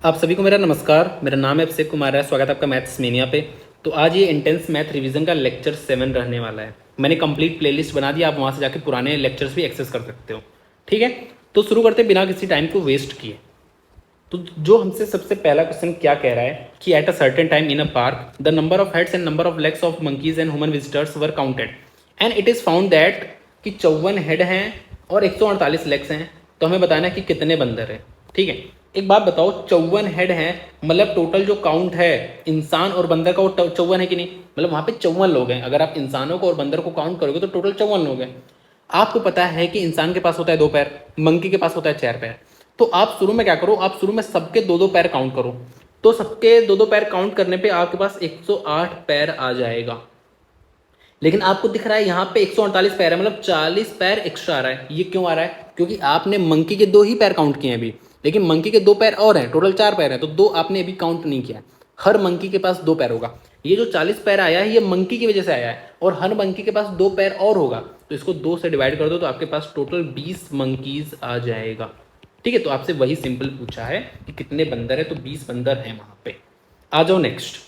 आप सभी को मेरा नमस्कार। मेरा नाम है अभिषेक कुमार है। स्वागत है आपका मैथ्स मेनिया पे। तो आज ये इंटेंस मैथ रिवीजन का लेक्चर 7 रहने वाला है। मैंने कंप्लीट प्लेलिस्ट बना दी, आप वहाँ से जाके पुराने लेक्चर्स भी एक्सेस कर सकते हो। ठीक है, तो शुरू करते बिना किसी टाइम को वेस्ट किए। तो जो हमसे सबसे पहला क्वेश्चन क्या कह रहा है कि at a certain time in a park the number of heads and number of legs of monkeys and human visitors were counted and it is found that कि 54 हेड हैं और 148 लेग्स हैं। तो हमें बताना है कि कितने बंदर हैं। ठीक है, एक बात बताओ, 54 हेड हैं मतलब टोटल जो काउंट है इंसान और बंदर का वो 54 है कि नहीं? मतलब वहाँ पे 54 लोग हैं। अगर आप इंसानों को और बंदर को काउंट करोगे तो टोटल 54 लोग हैं। आपको पता है कि इंसान के पास होता है 2 पैर, मंकी के पास होता है 4 पैर। तो आप शुरू में क्या करो, आप शुरू में सबके 2-2 पैर काउंट करो। तो सबके 2-2 पैर काउंट करने पे आपके पास 108 पैर आ जाएगा। लेकिन आपको दिख रहा है यहाँ पे 148 पैर है, मतलब 40 पैर एक्स्ट्रा आ रहा है। ये क्यों आ रहा है? क्योंकि आपने मंकी के 2 ही पैर काउंट किए हैं अभी, लेकिन मंकी के 2 पैर और हैं, टोटल 4 पैर हैं। तो 2 आपने अभी काउंट नहीं किया। हर मंकी के पास 2 पैर होगा। ये जो 40 पैर आया है ये मंकी की वजह से आया है, और हर मंकी के पास 2 पैर और होगा। तो इसको 2 से डिवाइड कर दो तो आपके पास टोटल 20 मंकीज आ जाएगा। ठीक है, तो आपसे वही सिंपल पूछा है कि कितने बंदर है, तो 20 बंदर हैं वहां पे। आ जाओ नेक्स्ट।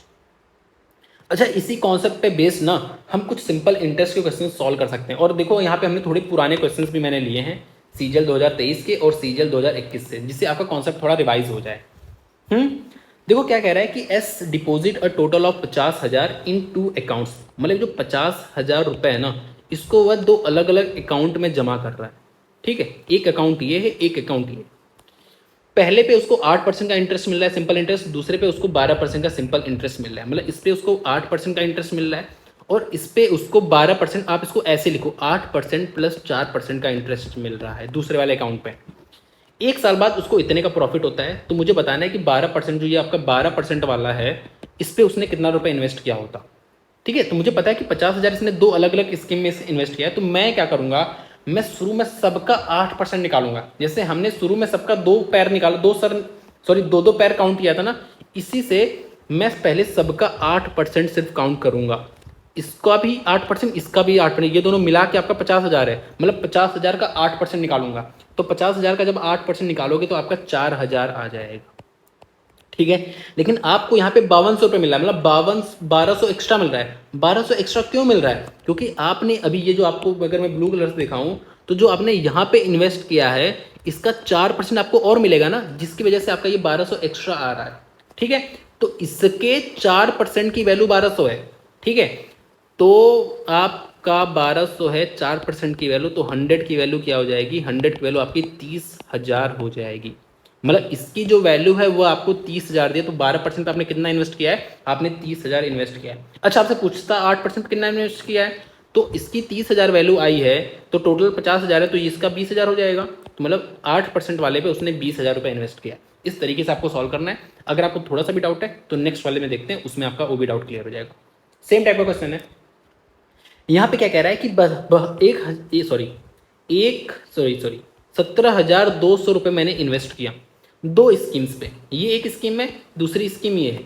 अच्छा, इसी कॉन्सेप्ट पे बेस्ड ना हम कुछ सिंपल इंटरेस्ट के क्वेश्चन सॉल्व कर सकते हैं। और देखो यहाँ पे हमने थोड़े पुराने क्वेश्चंस भी मैंने लिए हैं सीजीएल 2023 के और सीजीएल 2021 से, जिससे आपका कॉन्सेप्ट थोड़ा रिवाइज हो जाए। देखो क्या कह रहा है कि S deposit a total of 50,000 in 2 accounts. मतलब जो 50,000 रुपए है ना, इसको वह 2 अलग अलग अकाउंट में जमा कर रहा है। ठीक है, एक अकाउंट ये है, एक अकाउंट ये। पहले पे उसको 8% का इंटरेस्ट मिल रहा है सिंपल इंटरेस्ट, दूसरे पे उसको 12% का सिंपल इंटरेस्ट मिल रहा है। मतलब इस पे उसको 8% का इंटरेस्ट मिल रहा है और इस पे उसको 12%। आप इसको ऐसे लिखो, 8% प्लस 4% का इंटरेस्ट मिल रहा है दूसरे वाले अकाउंट पे। 1 साल बाद उसको इतने का प्रॉफिट होता है। तो मुझे बताना है कि 12% जो ये आपका 12% वाला है, इस पे उसने कितना रुपए इन्वेस्ट किया होता। ठीक है, तो मुझे पता है कि 50,000 इसने 2 अलग अलग स्कीम में इन्वेस्ट किया है। तो मैं क्या करूंगा, मैं शुरू में सबका 8% निकालूंगा। जैसे हमने शुरू में सबका 2 पैर निकाला, 2 पैर काउंट किया था ना, इसी से मैं पहले सबका 8% सिर्फ काउंट करूंगा। इसका भी 8%, इसका भी 8%, ये दोनों मिला के आपका 50,000 है। मतलब 50,000 का 8% निकालूंगा। तो 50,000 का जब 8% निकालोगे तो आपका 4,000 आ जाएगा। ठीक है, लेकिन आपको यहाँ पे 5200 रुपये मिल रहा है, मतलब 1200 एक्स्ट्रा मिल रहा है। 1200 एक्स्ट्रा क्यों मिल रहा है? क्योंकि आपने अभी ये जो आपको, अगर मैं ब्लू कलर से दिखाऊं, तो जो आपने यहाँ पे इन्वेस्ट किया है इसका 4% आपको और मिलेगा ना, जिसकी वजह से आपका ये 1200 एक्स्ट्रा आ रहा है। ठीक है, तो इसके 4% की वैल्यू 1200 है। ठीक है, तो आपका 1200 है, 4% की वैल्यू, तो 100 की वैल्यू क्या हो जाएगी? 100 की वैल्यू आपकी 30,000 हो जाएगी। मतलब इसकी जो वैल्यू है वो आपको 30,000 दी है। तो 12% आपने कितना इन्वेस्ट किया है? आपने 30,000 इन्वेस्ट किया है। अच्छा, आपसे पूछता 8% कितना इन्वेस्ट किया है, तो इसकी 30,000 वैल्यू आई है, तो टोटल 50,000 है, तो इसका 20,000 हो जाएगा। तो मतलब 8% वाले पे उसने 20,000 रुपये इन्वेस्ट किया। इस तरीके से आपको सॉल्व करना है। अगर आपको थोड़ा सा भी डाउट है तो नेक्स्ट वाले में देखते हैं, उसमें आपका वो भी डाउट क्लियर हो जाएगा। सेम टाइप का क्वेश्चन है। यहाँ पे क्या कह रहा है कि एक सॉरी सॉरी 17,200 रुपये मैंने इन्वेस्ट किया 2 स्कीम्स पे। ये एक स्कीम है, दूसरी स्कीम ये है।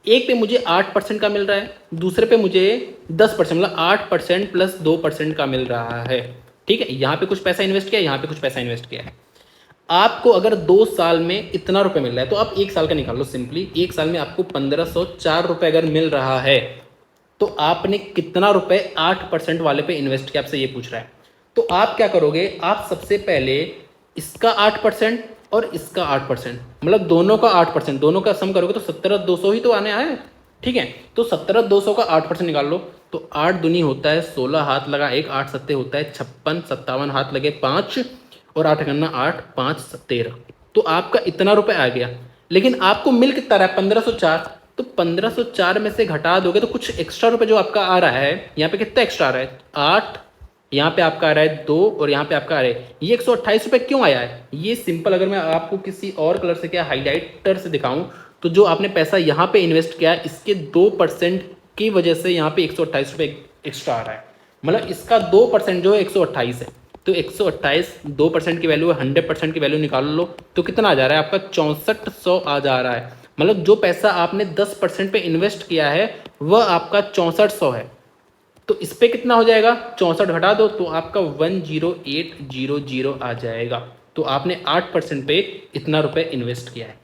एक पे मुझे 8% का मिल रहा है, दूसरे पे मुझे 10%, मतलब 8% प्लस 2% का मिल रहा है। ठीक है, यहाँ पे कुछ पैसा इन्वेस्ट किया, यहाँ पे कुछ पैसा इन्वेस्ट किया है। आपको अगर 2 साल में इतना रुपए मिल रहा है तो आप 1 साल का निकाल लो सिंपली। 1 साल में आपको 1,504 रुपये अगर मिल रहा है तो आपने कितना रुपए 8% वाले पे इन्वेस्ट किया, आपसे ये पूछ रहा है। तो आप क्या करोगे, आप सबसे पहले इसका 8% और इसका 8%, मतलब दोनों का 8%, दोनों का सम करोगे तो 17,200 ही तो आने आए। ठीक है, तो 17,200 का 8% निकाल लो। तो 8 दूनी होता है 16, हाथ लगा 1, 8 सत्ते होता है 56, 57 हाथ लगे 5, और 8 करना 8, 5 13। तो आपका इतना रुपए आ गया। लेकिन आपको मिल कितना रहा है? 1,504। तो 1,504 में से घटा दोगे तो कुछ एक्स्ट्रा रुपए जो आपका आ रहा है, यहाँ पे कितना एक्स्ट्रा आ रहा है? 8, यहाँ पे आपका आ रहा है 2, और यहाँ पे आपका आ रहा है ये 128 रुपये। क्यों आया है ये? सिंपल, अगर मैं आपको किसी और कलर से क्या हाईलाइटर से दिखाऊं, तो जो आपने पैसा यहाँ पे इन्वेस्ट किया है इसके 2% की वजह से यहाँ पे 128 रुपये एक्स्ट्रा आ रहा है। मतलब इसका 2% जो है 128 है। तो 128 2% की वैल्यू है, 100% की वैल्यू निकाल लो तो कितना आ जा रहा है आपका? 6400 आ जा रहा है। मतलब जो पैसा आपने 10% पे इन्वेस्ट किया है वह आपका 6400 है। तो इस पे कितना हो जाएगा? 64 घटा दो तो आपका 10800 आ जाएगा। तो आपने 8% पे इतना रुपए इन्वेस्ट किया है।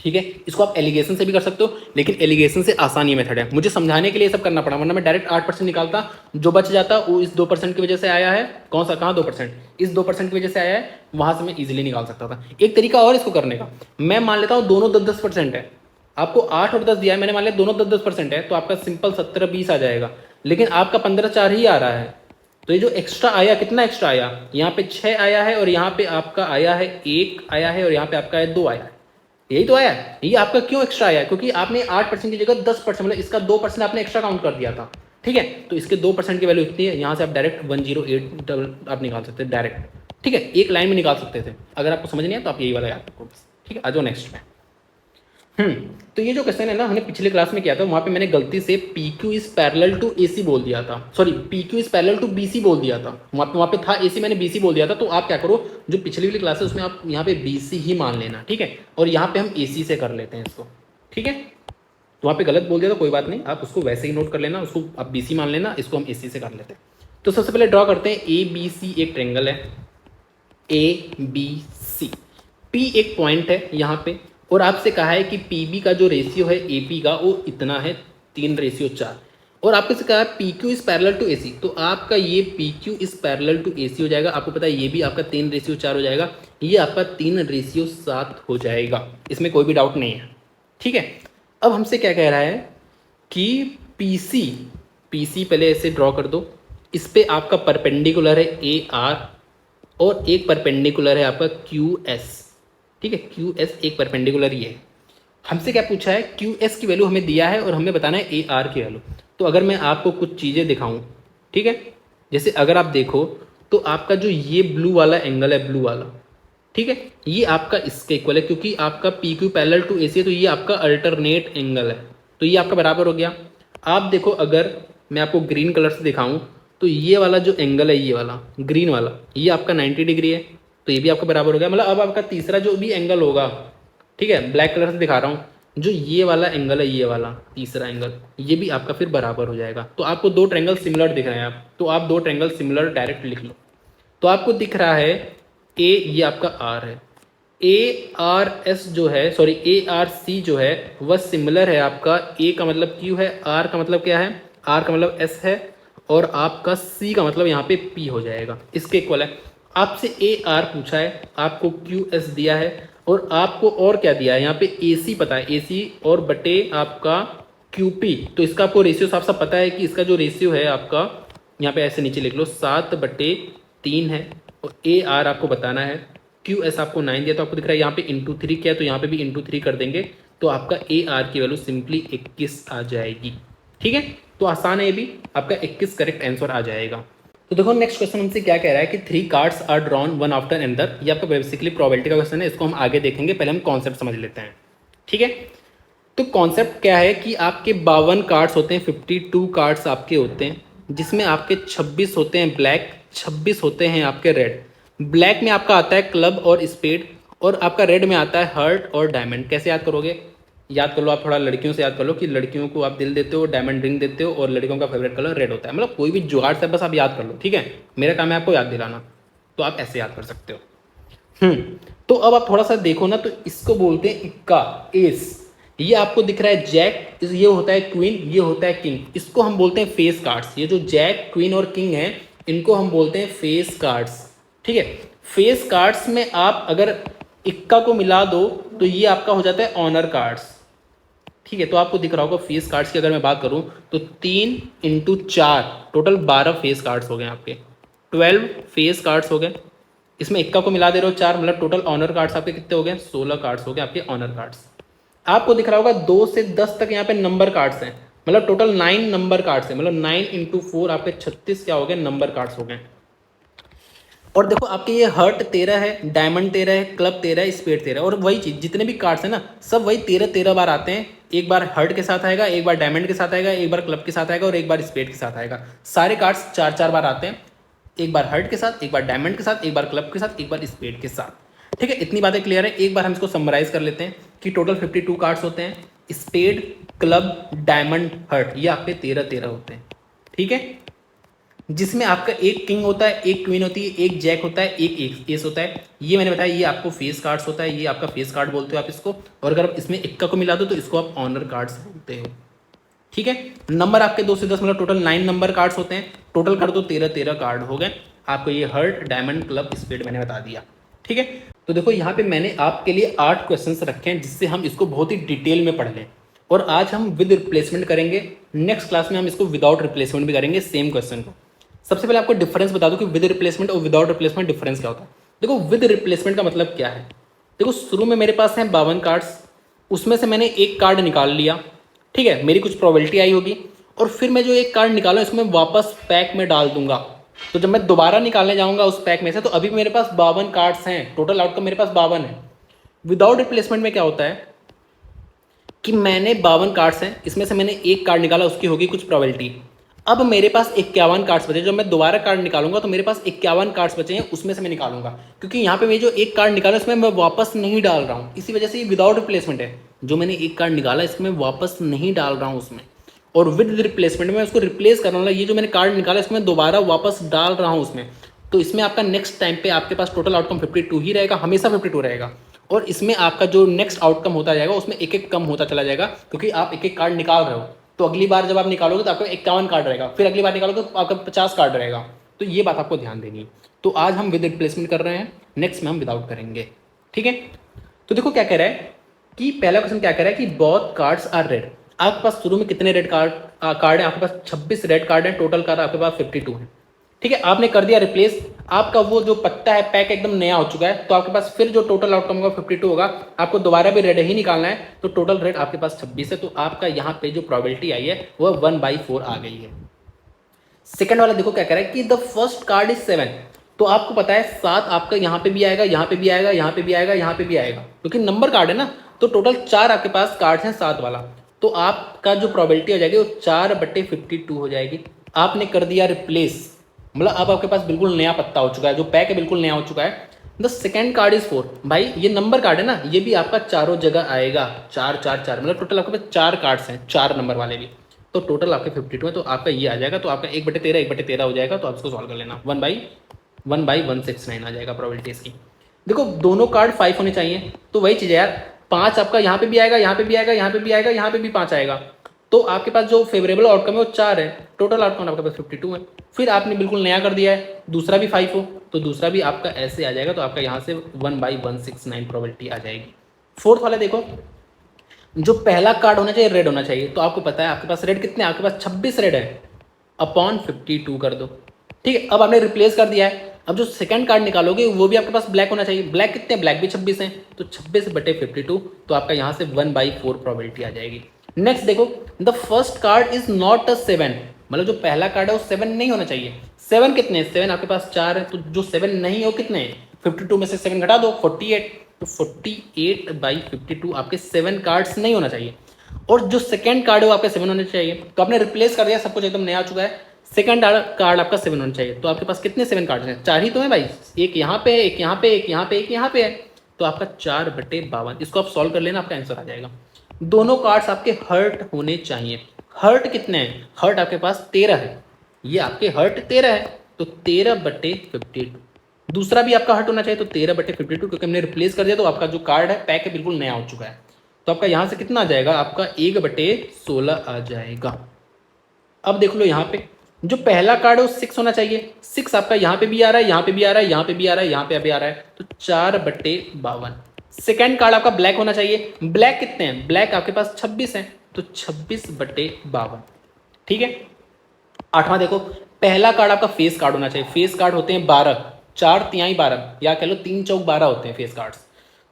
ठीक है, इसको आप एलिगेशन से भी कर सकते हो, लेकिन एलिगेशन से आसान ये मेथड है। मुझे समझाने के लिए सब करना पड़ा, वरना मैं डायरेक्ट 8% निकालता, जो बच जाता वो इस 2% की वजह से आया है। कौन सा, कहाँ 2%, इस 2% की वजह से आया है, वहाँ से मैं ईजिली निकाल सकता था। एक तरीका और इसको करने का, मैं मान लेता हूँ दोनों 10-10% है, आपको 8 और 10 दिया है, मैंने मान लिया दोनों 10-10% है, तो आपका सिंपल 17-20 आ जाएगा, लेकिन आपका 15-4 ही आ रहा है। तो ये जो एक्स्ट्रा आया, कितना एक्स्ट्रा आया, यहाँ पे 6 आया है, और यहाँ पे आपका आया है 1 आया है, और यहाँ पे आपका है 2 आया है। यही तो आया है। ये आपका क्यों एक्स्ट्रा आया है, क्योंकि आपने 8% की जगह 10%, मतलब इसका 2% आपने एक्स्ट्रा काउंट कर दिया था। ठीक है, तो इसके 2% की वैल्यू इतनी है, यहाँ से आप डायरेक्ट 108 आप निकाल सकते हैं डायरेक्ट। ठीक है, एक लाइन में निकाल सकते थे। अगर आपको समझ नहीं है तो आप यही वाला याद रखो। ठीक है, आ जाओ नेक्स्ट में। तो ये जो क्वेश्चन है ना, हमने पिछले क्लास में किया था, वहाँ पे मैंने गलती से PQ is parallel to AC बोल दिया था, sorry PQ is parallel to BC बोल दिया था। वहाँ पे था AC, मैंने BC बोल दिया था। तो आप क्या करो, जो पिछली वाली क्लास है उसमें आप यहाँ पे BC ही मान लेना, ठीक है, और यहाँ पे हम AC से कर लेते हैं इसको। ठीक है, तो वहाँ पे गलत बोल दिया तो कोई बात नहीं, आप उसको वैसे ही नोट कर लेना, उसको आप BC मान लेना, इसको हम AC से कर लेते हैं। तो सबसे पहले ड्रॉ करते हैं, ABC एक ट्रेंगल है, ABC, P एक पॉइंट है यहाँ पे, और आपसे कहा है कि PB का जो रेशियो है AP का वो इतना है 3:4, और आपके से कहा है PQ is parallel to AC, तो आपका ये PQ is parallel to AC हो जाएगा। आपको पता है ये भी आपका 3:4 हो जाएगा, ये आपका 3:7 हो जाएगा, इसमें कोई भी डाउट नहीं है। ठीक है, अब हमसे क्या कह रहा है कि PC पहले ऐसे ड्रॉ कर दो, इस पे आपका परपेंडिकुलर है AR, और एक परपेंडिकुलर है आपका QS। ठीक है, QS एक परपेंडिकुलर ही है। हमसे क्या पूछा है, QS की वैल्यू हमें दिया है और हमें बताना है AR की वैल्यू। तो अगर मैं आपको कुछ चीज़ें दिखाऊं, ठीक है, जैसे अगर आप देखो तो आपका जो ये ब्लू वाला एंगल है, ब्लू वाला, ठीक है, ये आपका इसके इक्वल है, क्योंकि आपका PQ पैरेलल टू AC है, तो ये आपका अल्टरनेट एंगल है, तो ये आपका बराबर हो गया। आप देखो, अगर मैं आपको ग्रीन कलर से दिखाऊं तो ये वाला जो एंगल है, ये वाला ग्रीन वाला, ये आपका 90 डिग्री है, तो ये भी आपका बराबर हो गया। मतलब अब आपका तीसरा जो भी एंगल होगा, ठीक है, ब्लैक कलर से दिखा रहा हूँ, जो ये वाला एंगल है, ये वाला तीसरा एंगल, ये भी आपका फिर बराबर हो जाएगा। तो आपको दो ट्रायंगल सिमिलर दिख रहे हैं आप, तो आप दो ट्रायंगल सिमिलर डायरेक्ट लिख लो। तो आपको दिख रहा है ये आपका R है, ARS जो है, सॉरी ARC जो है वह सिमिलर है आपका, A का मतलब Q है, R का मतलब क्या है, R का मतलब S है, और आपका C का मतलब यहाँ पे P हो जाएगा, इसके इक्वल है। आपसे AR पूछा है, आपको QS दिया है, और आपको और क्या दिया है, यहाँ पे AC पता है, AC और बटे आपका QP, तो इसका आपको रेशियो साफ साफ पता है कि इसका जो रेशियो है आपका, यहाँ पे ऐसे नीचे लिख लो, 7/3 है, और AR आपको बताना है, QS आपको 9 दिया, तो आपको दिख रहा है यहाँ पे *3 किया, तो यहाँ पे भी *3 कर देंगे, तो आपका AR की वैल्यू सिंपली 21 आ जाएगी। ठीक है, तो आसान है, ये भी आपका 21 करेक्ट आंसर आ जाएगा। तो देखो नेक्स्ट क्वेश्चन हमसे क्या कह रहा है कि 3 cards are drawn one after another, ये आपका बेसिकली प्रोबेबिलिटी का क्वेश्चन है, इसको हम आगे देखेंगे, पहले हम कॉन्सेप्ट समझ लेते हैं। ठीक है, तो कॉन्सेप्ट क्या है कि आपके 52 कार्ड्स होते हैं, 52 कार्ड्स आपके होते हैं, जिसमें आपके 26 होते हैं ब्लैक, 26 होते हैं आपके रेड। ब्लैक में आपका आता है क्लब और स्पेड, और आपका रेड में आता है हर्ट और डायमंड। कैसे याद करोगे, याद कर लो आप, थोड़ा लड़कियों से याद कर लो कि लड़कियों को आप दिल देते हो, डायमंड रिंग देते हो, और लड़कियों का फेवरेट कलर रेड होता है। मतलब कोई भी जुगाड़ से बस आप याद कर लो, ठीक है, मेरा काम है आपको याद दिलाना, तो आप ऐसे याद कर सकते हो। तो अब आप थोड़ा सा देखो ना, तो इसको बोलते हैं इक्का, एस। ये आपको दिख रहा है जैक, ये होता है क्वीन, ये होता है किंग, इसको हम बोलते हैं फेस कार्ड्स। ये जो जैक, क्वीन और किंग है, इनको हम बोलते हैं फेस कार्ड्स। ठीक है, फेस कार्ड्स में आप अगर इक्का को मिला दो तो ये आपका हो जाता है ऑनर कार्ड्स। ठीक है, तो आपको दिख रहा होगा फेस कार्ड्स की अगर मैं बात करूं तो 3 × 4 टोटल 12 फेस कार्ड्स हो गए आपके, 12 फेस कार्ड्स हो गए। इसमें इक्का को मिला दे रहे हो 4, मतलब टोटल ऑनर कार्ड्स आपके कितने हो गए, 16 कार्ड्स हो गए आपके ऑनर कार्ड्स। आपको दिख रहा होगा 2 से 10 तक यहाँ पे नंबर कार्ड्स हैं, मतलब टोटल 9 नंबर कार्ड्स हैं, मतलब 9 × 4 आपके 36 क्या हो गए, नंबर कार्ड्स हो गए। और देखो आपके ये हर्ट 13 है, डायमंड 13 है, क्लब 13 है, स्पेड 13, और वही चीज़ जितने भी कार्ड्स हैं ना, सब वही 13 बार आते हैं। एक बार हर्ट के साथ आएगा, एक बार डायमंड के साथ आएगा, एक बार क्लब के साथ आएगा, और एक बार स्पेड के साथ आएगा। सारे कार्ड्स 4 बार आते हैं, एक बार हर्ट के साथ, एक बार डायमंड के साथ, एक बार क्लब के साथ, एक बार स्पेड के साथ। ठीक है, इतनी बातें क्लियर है। एक बार हम इसको समराइज कर लेते हैं कि टोटल 52 कार्ड्स होते हैं, स्पेड, क्लब, डायमंड, हर्ट, ये आपके 13 होते हैं। ठीक है, जिसमें आपका एक किंग होता है, एक क्वीन होती है, एक जैक होता है, एक एस होता है। ये मैंने बताया, ये आपको फेस कार्ड्स होता है, ये आपका फेस कार्ड बोलते हो आप इसको। और अगर आप इसमें इक्का को मिला दो तो इसको आप ऑनर कार्ड्स बोलते हो। ठीक है, नंबर आपके 2 से 10 मतलब टोटल 9 नंबर कार्ड्स होते हैं। टोटल कर दो 13 कार्ड हो गए आपको। ये हर्ट, डायमंड, क्लब, स्पेड मैंने बता दिया। ठीक है, तो देखो यहाँ पे मैंने आपके लिए 8 क्वेश्चंस रखे हैं जिससे हम इसको बहुत ही डिटेल में पढ़ लें। और आज हम विद रिप्लेसमेंट करेंगे, नेक्स्ट क्लास में हम इसको विदाउट रिप्लेसमेंट भी करेंगे सेम क्वेश्चन को। सबसे पहले आपको डिफरेंस बता दूं कि विद रिप्लेसमेंट और विदाउट रिप्लेसमेंट डिफरेंस क्या होता है। देखो विद रिप्लेसमेंट का मतलब क्या है। देखो शुरू में मेरे पास हैं 52 कार्ड्स, उसमें से मैंने एक कार्ड निकाल लिया। ठीक है, मेरी कुछ प्रोबेबिलिटी आई होगी, और फिर मैं जो एक कार्ड निकाला इसमें वापस पैक में डाल दूंगा। तो जब मैं दोबारा निकालने जाऊंगा उस पैक में से, तो अभी मेरे पास 52 कार्ड्स हैं, टोटल आउटकम मेरे पास 52 है। विदाउट रिप्लेसमेंट में क्या होता है कि मैंने 52 कार्ड्स हैं, इसमें से मैंने एक कार्ड निकाला, उसकी होगी कुछ प्रोबेबिलिटी। अब मेरे पास 51 कार्ड्स बचे, जब मैं दोबारा कार्ड निकालूंगा तो मेरे पास 51 कार्ड्स बचे हैं, उसमें से मैं निकालूंगा। क्योंकि यहाँ पे मैं जो एक कार्ड निकाला उसमें मैं वापस नहीं डाल रहा हूँ, इसी वजह से ये विदाउट रिप्लेसमेंट है। जो मैंने एक कार्ड निकाला इसमें वापस नहीं डाल रहा हूँ उसमें। और विद रिप्लेसमेंट में उसको रिप्लेस करना वाला, ये जो मैंने कार्ड निकाला इसमें दोबारा वापस डाल रहा हूँ उसमें। तो इसमें आपका नेक्स्ट टाइम पे आपके पास टोटल आउटकम 52 ही रहेगा, हमेशा 52 रहेगा। और इसमें आपका जो नेक्स्ट आउटकम होता जाएगा उसमें एक एक कम होता चला जाएगा, क्योंकि आप एक एक कार्ड निकाल रहे हो। तो अगली बार जब आप निकालोगे तो आपका 51 कार्ड रहेगा, फिर अगली बार निकालोगे तो आपका 50 कार्ड रहेगा। तो ये बात आपको ध्यान देनी है। तो आज हम विद रिप्लेसमेंट कर रहे हैं, नेक्स्ट में हम विदाउट करेंगे। ठीक है, तो देखो क्या कह रहा है कि पहला क्वेश्चन क्या कह रहा है कि बोथ कार्ड्स आर रेड। आपके पास शुरू में कितने रेड कार्ड है, आपके पास 26 रेड कार्ड है, टोटल कार्ड आपके पास 52 है। ठीक है, आपने कर दिया रिप्लेस, आपका वो जो पत्ता है पैक एकदम नया हो चुका है। तो आपके पास फिर जो टोटल आउटकम होगा 52 होगा, आपको दोबारा भी रेड ही निकालना है। तो टोटल रेड आपके पास 26 है, तो आपका यहाँ पे जो प्रोबेबिलिटी आई है वह 1/4 आ गई है। सेकंड वाला देखो क्या कह रहा है कि द फर्स्ट कार्ड इज 7। तो आपको पता है 7 आपका यहाँ पे भी आएगा, यहाँ पे भी आएगा, यहाँ पे भी आएगा, यहाँ पे भी आएगा, क्योंकि नंबर कार्ड है ना। तो टोटल 4 आपके पास कार्ड है 7 वाला। तो आपका जो प्रोबेबिलिटी हो जाएगी वो 4/52 हो जाएगी। आपने कर दिया रिप्लेस, मतलब अब आपके पास बिल्कुल नया पत्ता हो चुका है, जो पैक है बिल्कुल नया हो चुका है। The second card is 4। भाई ये नंबर कार्ड है ना, ये भी आपका चारों जगह आएगा, 4 4 4, मतलब टोटल आपके पास 4 कार्ड्स हैं, 4 नंबर वाले भी। तो टोटल आपके 52 है, तो आपका ये आ जाएगा। तो आपका 1/13 1/13 हो जाएगा। तो आप इसको सॉल्व कर लेना, 1/169 आ जाएगा प्रोबेबिलिटी इसकी। देखो दोनों कार्ड 5 होने चाहिए, तो वही चीज़ है यार, 5 आपका यहाँ पे भी आएगा, यहाँ पे भी आएगा, यहाँ पे भी आएगा, यहाँ पे भी 5 आएगा। तो आपके पास जो फेवरेबल आउटकम है वो 4 है, टोटल आउटकम आपके पास 52 है। फिर आपने बिल्कुल नया कर दिया है, दूसरा भी 5 हो तो दूसरा भी आपका ऐसे आ जाएगा। तो आपका यहाँ से 1/169 प्रोबेबिलिटी आ जाएगी। फोर्थ वाला देखो, जो पहला कार्ड होना चाहिए रेड होना चाहिए। तो आपको पता है आपके पास रेड कितने, आपके पास 26 रेड है, अपॉन 52 कर दो। ठीक है, अब आपने रिप्लेस कर दिया है। अब जो सेकंड कार्ड निकालोगे वो भी आपके पास ब्लैक होना चाहिए। ब्लैक कितने, ब्लैक भी 26 हैं, तो 26/52। तो आपका यहाँ से 1/4 प्रोबेबिलिटी आ जाएगी। नेक्स्ट देखो, the first card is not a 7, मतलब जो पहला कार्ड है वो 7 नहीं होना चाहिए। 7 कितने, 7 आपके पास 4 है, तो जो 7 नहीं हो कितने, 52 में से 7 घटा दो, 48। तो 48/52 आपके 7 कार्ड्स नहीं होना चाहिए। और जो सेकंड कार्ड है वो आपका 7 होना चाहिए। तो आपने रिप्लेस कर दिया, सब कुछ एकदम नया आ चुका है। सेकंड कार्ड आपका 7 होना चाहिए। तो आपके पास कितने 7 कार्ड हैं, 4 ही तो है भाई, एक यहाँ पे है, एक यहाँ पे, एक यहाँ पे, एक यहाँ पे है। तो आपका 4/52, इसको आप सॉल्व कर लेना, आपका आंसर आ जाएगा। दोनों कार्ड्स आपके हर्ट होने चाहिए। हर्ट कितने हैं, हर्ट आपके पास 13 है, ये आपके हर्ट 13 है, तो 13/52। दूसरा भी आपका हर्ट होना चाहिए, तो 13/52, क्योंकि हमने रिप्लेस कर दिया। तो आपका जो कार्ड है पैक है बिल्कुल नया हो चुका है। तो आपका यहाँ से कितना आ जाएगा, आपका 1/16 आ जाएगा। अब देख लो यहाँ पे जो पहला कार्ड है वो 6 होना चाहिए। 6 आपका यहाँ पे भी आ रहा है, यहाँ पे भी आ रहा है, यहाँ पे भी आ रहा है, यहाँ पे भी आ रहा है, तो 4/52। सेकेंड कार्ड आपका ब्लैक होना चाहिए। ब्लैक कितने हैं, ब्लैक आपके पास 26 है, तो 26/52। ठीक है, आठवां देखो, पहला कार्ड आपका फेस कार्ड होना चाहिए। फेस कार्ड होते हैं 12, 4 12, या कह लो 3 चौक 12 होते हैं फेस कार्ड्स।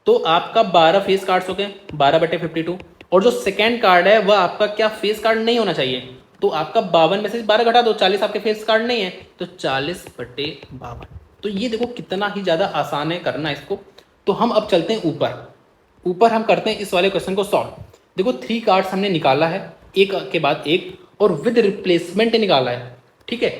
तो आपका 12 फेस कार्ड्स हो गए, 12/52। और जो सेकेंड कार्ड है वह आपका क्या फेस कार्ड नहीं होना चाहिए। तो आपका 52 में से 12 घटा दो, 40 आपके फेस कार्ड नहीं है, तो 40/52। तो ये देखो कितना ही ज़्यादा आसान है करना इसको। तो हम अब चलते हैं ऊपर हम करते हैं इस वाले क्वेश्चन को सॉल्व। देखो 3 कार्ड्स हमने निकाला है, एक के बाद एक, और विद रिप्लेसमेंट निकाला है। ठीक है,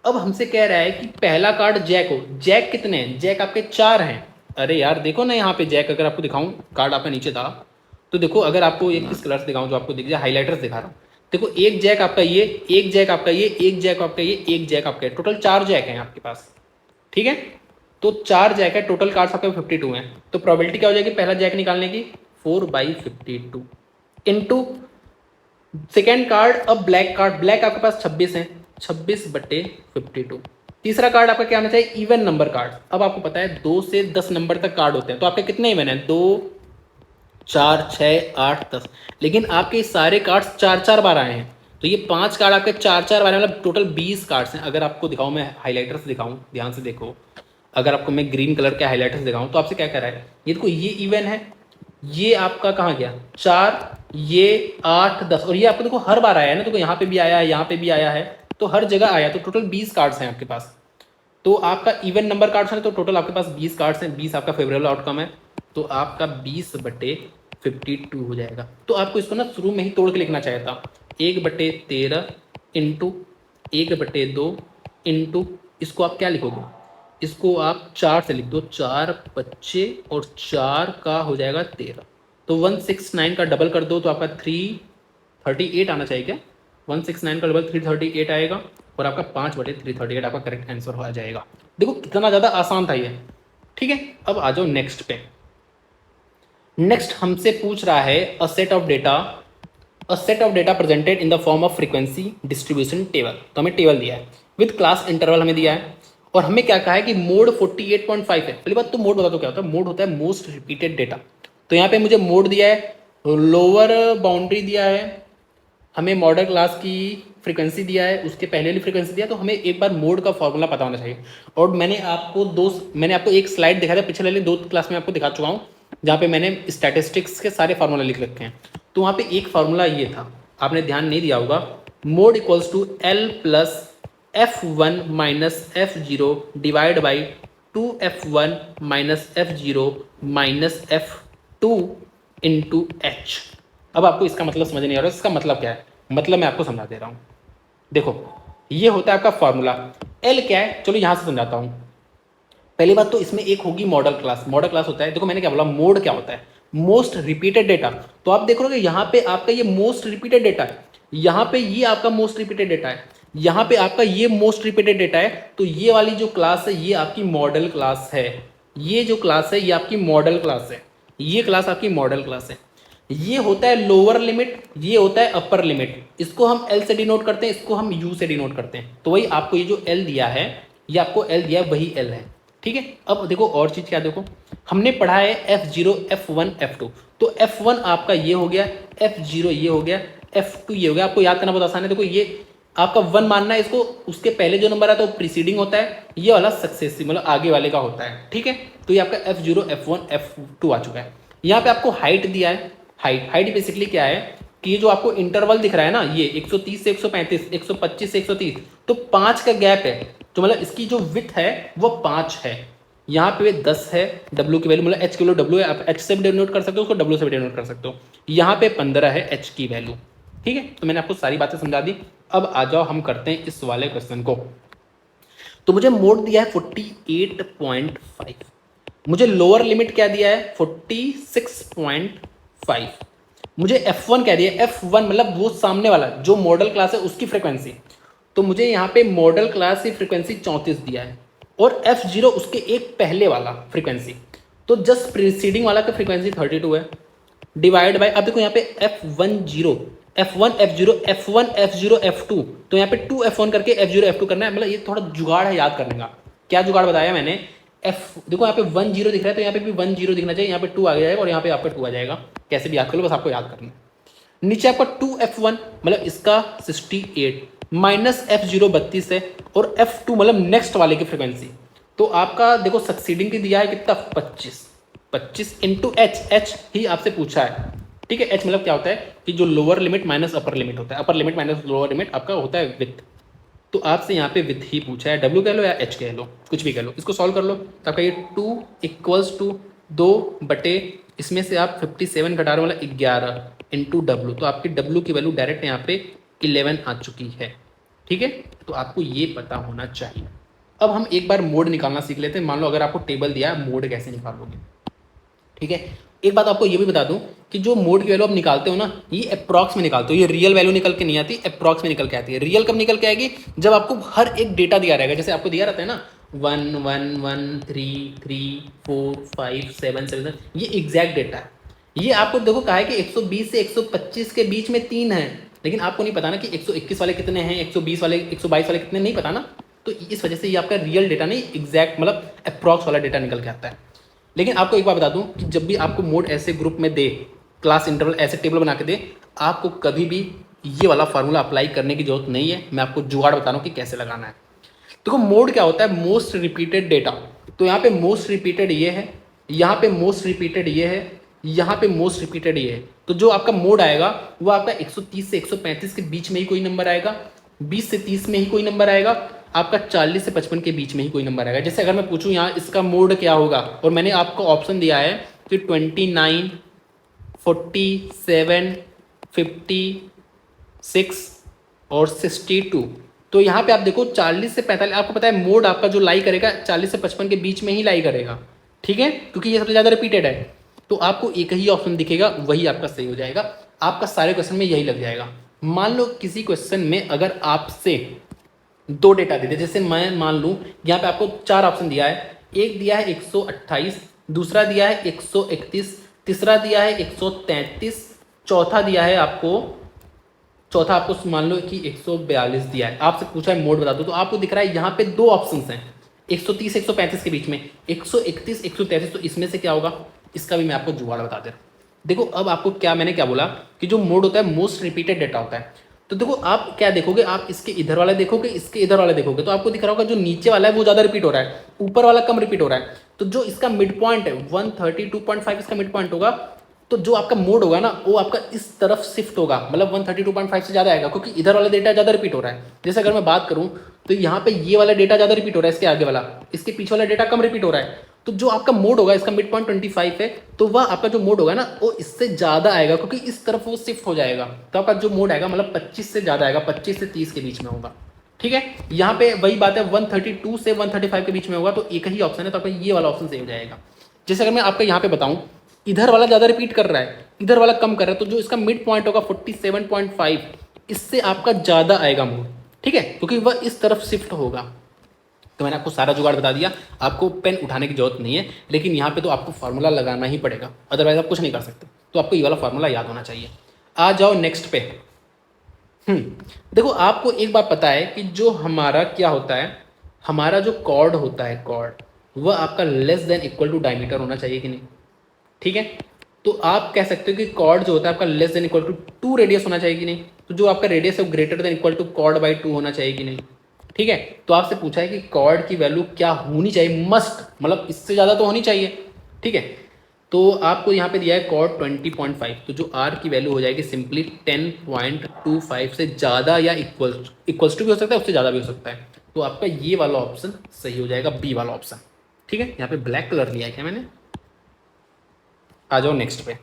अब हमसे कह रहा है कि पहला कार्ड जैक हो। जैक कितने हैं, जैक आपके 4 हैं। अरे यार देखो ना यहाँ पे जैक, अगर आपको दिखाऊं, कार्ड आपका नीचे था, तो देखो अगर आपको एक किस कलर से दिखाऊं जो आपको दिख जाए, हाईलाइटर्स दिखा रहा हूँ। देखो एक जैक आपका ये, एक जैक आपका ये, एक जैक आपका ये, एक जैक आपका, टोटल 4 जैक हैं आपके पास, ठीक है। तो 4 जैक है, टोटल कार्ड्स आपके 52 हैं। तो प्रोबेबिलिटी क्या हो जाएगी पहला जैक निकालने की, 4/52 इंटू सेकेंड कार्ड। अब ब्लैक कार्ड, ब्लैक आपके पास 26 है, 26/52। तीसरा कार्ड आपका क्या होना चाहिए, इवन नंबर कार्ड। अब आपको पता है 2 से 10 नंबर तक कार्ड होते हैं, तो आपके कितने इवन है, 2 4 6 8 10, लेकिन आपके सारे कार्ड्स 4 4 बार आए हैं। तो ये 5 कार्ड आपके 4 4 बार, मतलब टोटल 20 कार्ड्स हैं। अगर आपको दिखाऊं, मैं हाईलाइटर से दिखाऊं, ध्यान से देखो, अगर आपको मैं ग्रीन कलर के हाईलाइटर से दिखाऊं तो आपसे क्या कह रहा है, ये देखो ये इवन है, ये आपका कहाँ गया 4, ये 8 10, और ये आपको देखो हर बार आया है ना, देखो यहाँ पे भी आया है, यहाँ पे भी आया है, तो हर जगह आया। तो टोटल 20 कार्ड्स हैं आपके पास। तो आपका इवन नंबर कार्ड्स हैं, तो टोटल आपके पास 20 कार्ड्स हैं, 20 आपका फेवरेबल आउटकम है। तो आपका 20/52 हो जाएगा। तो आपको इसको ना शुरू में ही तोड़ के लिखना चाहिए था, 1/13 इंटू 1/2 इंटू, इसको आप क्या लिखोगे, इसको आप 4 से लिख दो, 4 बच्चे और 4 का हो जाएगा 13। तो 169 का डबल कर दो तो आपका 338 आना चाहिए क्या, 169 का डबल 338 आएगा, और आपका 5/338 आपका करेक्ट आंसर हो जाएगा। देखो कितना ज़्यादा आसान था ये, ठीक है। अब आ जाओ नेक्स्ट पे। नेक्स्ट हमसे पूछ रहा है a set of data presented in the form of frequency distribution table. तो हमें टेबल दिया है, विद क्लास इंटरवल हमें दिया है, और हमें क्या कहा है कि मोड 48.5 है। पहली बात तो मोड बता दो क्या होता है, मोड होता है मोस्ट रिपीटेड डेटा। तो यहाँ पे मुझे मोड दिया है, लोअर बाउंड्री दिया है, हमें मॉडल क्लास की फ्रीक्वेंसी दिया है, उसके पहले वाली फ्रीक्वेंसी दिया, तो हमें एक बार मोड का फॉर्मूला पता होना चाहिए। और मैंने आपको एक स्लाइड दिखाया था पिछले वाली 2 क्लास में, आपको दिखा चुका हूँ, जहाँ पे मैंने स्टैटिस्टिक्स के सारे फार्मूला लिख रखे हैं। तो वहाँ पे एक फार्मूला ये था, आपने ध्यान नहीं दिया होगा, mode equals to L plus F1 minus F0 divide by 2F1 minus F0 minus F2 into H। अब आपको इसका मतलब समझ नहीं आ रहा, इसका मतलब क्या है, मतलब मैं आपको समझा दे रहा हूँ। देखो ये होता है आपका फॉर्मूला, एल क्या है, चलो यहाँ से समझाता हूँ। पहली बात तो इसमें एक होगी मॉडल क्लास। मॉडल क्लास होता है, देखो मैंने क्या बोला, मोड क्या होता है, मोस्ट रिपीटेड डेटा। तो आप देख रहे हो यहाँ पे आपका ये मोस्ट रिपीटेड डेटा है, यहाँ पे ये आपका मोस्ट रिपीटेड डेटा है, यहाँ पे आपका ये मोस्ट रिपीटेड डेटा है। तो ये वाली जो क्लास है ये आपकी मॉडल क्लास है, ये जो क्लास है ये आपकी मॉडल क्लास है, ये क्लास आपकी मॉडल क्लास है। ये होता है लोअर लिमिट, ये होता है अपर लिमिट, इसको हम एल से डिनोट करते हैं, इसको हम यू से डिनोट करते हैं। तो वही आपको ये जो एल दिया है, ये आपको एल दिया है, वही एल है, ठीक है। अब देखो और चीज क्या, देखो हमने पढ़ा है F0 F1 F2, तो F1 आपका ये हो गया, F0 ये हो गया, F2 ये हो गया। आपको याद करना बहुत आसान है, देखो ये आपका 1 मानना है इसको, उसके पहले जो नंबर है तो प्रीसीडिंग होता है, ये वाला सक्सेसिव मतलब आगे वाले का होता है, ठीक है। तो ये आपका F0 F1 F2 आ चुका है। यहाँ पे आपको हाइट दिया है, हाइट बेसिकली क्या है कि ये जो आपको इंटरवल दिख रहा है ना, ये 130 से 135, 125 से 130, तो 5 का गैप है, तो मतलब इसकी जो विड्थ है वो 5 है। यहाँ पे 10 है, W की वैल्यू मतलब H किलो W है, आप H से भी डिनोट कर सकते हो, उसको W से भी डिनोट कर सकते हो। यहाँ पे 15 है H की वैल्यू, ठीक है। तो मैंने आपको सारी बातें समझा दी। अब आ जाओ हम करते हैं इस वाले क्वेश्चन को। तो मुझे मोड दिया है 48.5, मुझे लोअर लिमिट क्या दिया है 46.5, मुझे F1 क्या दिया, F1 मतलब वो सामने वाला जो मॉडल क्लास है उसकी फ्रीक्वेंसी। तो मुझे यहाँ पे मॉडल क्लास की फ्रीक्वेंसी 34 दिया है, और F0 उसके एक पहले वाला फ्रीक्वेंसी, तो जस्ट प्रीसीडिंग वाला का फ्रीक्वेंसी 32 है, डिवाइड बाय, अब देखो यहाँ पे F1 F0 F1 F0 F2, तो यहाँ पे 2F1 करके F0 F2 करना है। मतलब ये थोड़ा जुगाड़ है याद करने का। क्या जुगाड़ बताया मैंने, देखो यहाँ पे 1 0 दिख रहा है, तो यहाँ पे भी 1 0 दिखना चाहिए, यहाँ पे 2 आ जाएगा और यहाँ पे आपका 2 आ जाएगा। कैसे भी याद कर लो, बस आपको याद करना है। नीचे आपका 2F1 मतलब इसका 68 माइनस F0 32 है, और F2 मतलब नेक्स्ट वाले की फ्रिक्वेंसी। तो आपका देखो सक्सीडिंग की दिया है कितना 25 इंटू H ही आपसे पूछा है, ठीक है। H मतलब क्या होता है कि जो lower limit minus upper limit होता है, upper limit minus lower limit आपका होता है विथ। तो आपसे यहाँ पे विथ ही पूछा है, W कह लो या H कह लो, कुछ भी कह लो। इसको सॉल्व कर लो तो आपका ये 2 इक्वल्स टू 2 बटे इसमें से आप 57 घटा रहे हो मतलब 11 इंटू W, तो आपकी W की वैल्यू डायरेक्ट यहाँ पे 11 आ चुकी है, ठीक है। तो आपको ये पता होना चाहिए। अब हम एक बार मोड निकालना सीख लेते हैं। मान लो अगर आपको टेबल दिया है, मोड कैसे निकालोगे, ठीक है। एक बात आपको ये भी बता दूं कि जो मोड की वैल्यू आप निकालते हो ना, ये अप्रॉक्स में निकालते हो, ये रियल वैल्यू निकल के नहीं आती, अप्रॉक्स में निकल के आती है। रियल कब निकल के आएगी? जब आपको हर एक डेटा दिया रहेगा, जैसे आपको दिया रहता है ना 1 1 1 3 3 4 5 7 7, ये एग्जैक्ट डेटा है। ये आपको देखो कहा है कि 120 से 125 के बीच में 3 है, लेकिन आपको नहीं पता ना कि 121 वाले कितने हैं, 120 वाले 122 वाले कितने, नहीं पता ना। तो इस वजह से ये आपका रियल डेटा नहीं, एग्जैक्ट मतलब अप्रॉक्स वाला डेटा निकल के आता है। लेकिन आपको एक बात बता दूं कि जब भी आपको मोड ऐसे ग्रुप में दे, क्लास इंटरवल ऐसे टेबल बना के दे, आपको कभी भी ये वाला फार्मूला अप्लाई करने की जरूरत नहीं है। मैं आपको जुगाड़ बता रहा हूँ कि कैसे लगाना है। देखो मोड क्या होता है? Most repeated data. तो यहाँ पे मोस्ट रिपीटेड ये है, यहाँ पे मोस्ट रिपीटेड ये है, यहाँ पे मोस्ट रिपीटेड ये है। तो जो आपका मोड आएगा वो आपका 130 से 135 के बीच में ही कोई नंबर आएगा, 20 से 30 में ही कोई नंबर आएगा, आपका 40 से 55 के बीच में ही कोई नंबर आएगा। जैसे अगर मैं पूछूं यहाँ इसका मोड क्या होगा, और मैंने आपको ऑप्शन दिया है कि 29 47 56 और 62। तो यहाँ पे आप देखो 40 से 45, आपको पता है मोड आपका जो लाई करेगा 40 से 55 के बीच में ही लाई करेगा, ठीक है, क्योंकि ये सबसे ज़्यादा रिपीटेड है। तो आपको एक ही ऑप्शन दिखेगा, वही आपका सही हो जाएगा। आपका सारे क्वेश्चन में यही लग जाएगा। मान लो किसी क्वेश्चन में अगर आपसे दो डेटा दे दे, जैसे मैं मान लूँ यहाँ पे आपको 4 ऑप्शन दिया है, एक दिया है 128, दूसरा दिया है 131, तीसरा दिया है 133, चौथा आपको मान लो कि 142 दिया है। आपसे पूछा है मोड बता दो, तो आपको दिख रहा है यहाँ पे 2 ऑप्शन हैं 130 135 के बीच में, 131 133। तो इसमें से क्या होगा? इसका भी मैं आपको जुगाड़ बता दे रहा हूँ। देखो अब आपको मैंने क्या बोला कि जो मोड होता है मोस्ट रिपीटेड डेटा होता है। तो देखो आप क्या देखोगे, आप इसके इधर वाला देखोगे, इसके इधर वाला देखोगे, तो आपको दिख रहा होगा जो नीचे वाला है वो ज़्यादा रिपीट हो रहा है, ऊपर वाला कम रिपीट हो रहा है। तो जो इसका मिड पॉइंट है 132.5 इसका मिड पॉइंट होगा। तो जो आपका मोड होगा ना वो आपका इस तरफ शिफ्ट होगा, मतलब 132.5 से ज़्यादा आएगा, क्योंकि इधर वाला डेटा ज़्यादा रिपीट हो रहा है। जैसे अगर मैं बात करूँ तो यहाँ पे ये वाला डेटा ज़्यादा रिपीट हो रहा है, इसके आगे वाला, इसके पीछे वाला डेटा कम रिपीट हो रहा है। तो जो आपका मोड होगा, इसका मिड पॉइंट 25 है, तो वह आपका जो मोड होगा ना वो इससे ज़्यादा आएगा, क्योंकि इस तरफ वो शिफ्ट हो जाएगा। तो आपका जो मोड आएगा मतलब 25 से ज़्यादा आएगा, 25 से 30 के बीच में होगा, ठीक है। यहाँ पे वही बात है 132 से 135 के बीच में होगा, तो एक ही ऑप्शन है, तो आपका ये वाला ऑप्शन सही हो जाएगा। जैसे अगर मैं आपको यहाँ पे बताऊँ, इधर वाला ज़्यादा रिपीट कर रहा है, इधर वाला कम कर रहा है, तो जो इसका मिड पॉइंट होगा 47.5, इससे आपका ज़्यादा आएगा मोड, ठीक है, क्योंकि वह इस तरफ शिफ्ट होगा। तो मैंने आपको सारा जुगाड़ बता दिया, आपको पेन उठाने की जरूरत नहीं है, लेकिन यहाँ पे तो आपको फार्मूला लगाना ही पड़ेगा, अदरवाइज आप कुछ नहीं कर सकते। तो आपको ये वाला फार्मूला याद होना चाहिए। आ जाओ नेक्स्ट पे। देखो आपको एक बात पता है कि जो हमारा क्या होता है, हमारा जो कॉर्ड होता है, कॉर्ड वह आपका less than equal to diameter होना चाहिए कि नहीं, ठीक है। तो आप कह सकते हो कि कॉर्ड जो होता है आपका less than equal to 2 radius होना चाहिए कि नहीं। तो जो आपका रेडियस है greater than equal to chord by 2 होना चाहिए कि नहीं, ठीक है। तो आपसे पूछा है कि कॉर्ड की वैल्यू क्या होनी चाहिए, मस्ट, मतलब इससे ज़्यादा तो होनी चाहिए, ठीक है। तो आपको यहाँ पे दिया है कॉर्ड 20.5, तो जो आर की वैल्यू हो जाएगी सिंपली 10.25 से ज़्यादा या इक्वल्स टू भी हो सकता है, उससे ज़्यादा भी हो सकता है। तो आपका ये वाला ऑप्शन सही हो जाएगा, बी वाला ऑप्शन, ठीक है। यहाँ पे ब्लैक कलर लिया है क्या मैंने। आ जाओ नेक्स्ट पे।